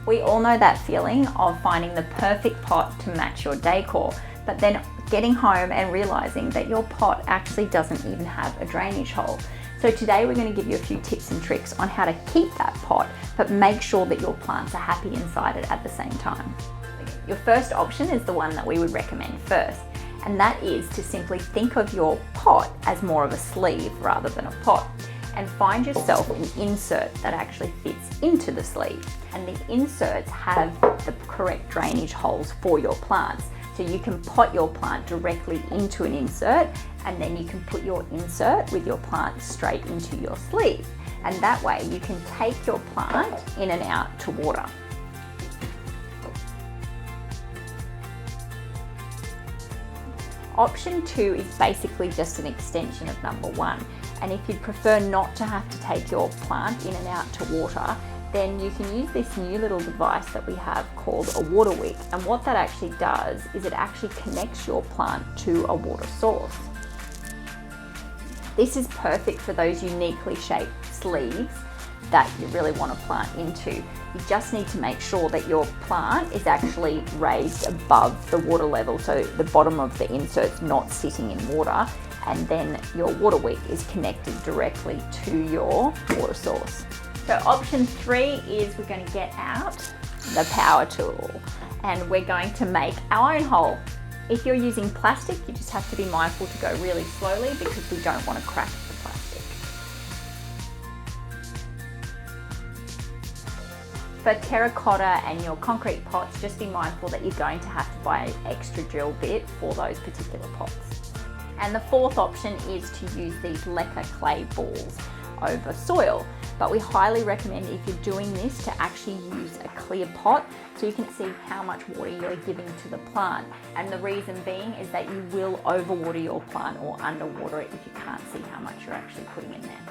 We all know that feeling of finding the perfect pot to match your decor, but then getting home and realizing that your pot actually doesn't even have a drainage hole. So today we're going to give you a few tips and tricks on how to keep that pot, but make sure that your plants are happy inside it at the same time. Your first option is the one that we would recommend first, and that is to simply think of your pot as more of a sleeve rather than a pot, and find yourself an insert that actually fits into the sleeve. And the inserts have the correct drainage holes for your plants. So you can pot your plant directly into an insert, and then you can put your insert with your plant straight into your sleeve. And that way you can take your plant in and out to water. Option 2 is basically just an extension of number 1. And if you'd prefer not to have to take your plant in and out to water, then you can use this new little device that we have called a water wick. And what that actually does is it actually connects your plant to a water source. This is perfect for those uniquely shaped sleeves that you really want to plant into. You just need to make sure that your plant is actually raised above the water level, so the bottom of the insert's not sitting in water, and then your water wick is connected directly to your water source. So option 3 is we're going to get out the power tool and we're going to make our own hole. If you're using plastic, you just have to be mindful to go really slowly because we don't want to crack the plastic. For terracotta and your concrete pots, just be mindful that you're going to have to buy an extra drill bit for those particular pots. And the fourth option is to use these lacquer clay balls over soil. But we highly recommend, if you're doing this, to actually use a clear pot so you can see how much water you're giving to the plant. And the reason being is that you will overwater your plant or underwater it if you can't see how much you're actually putting in there.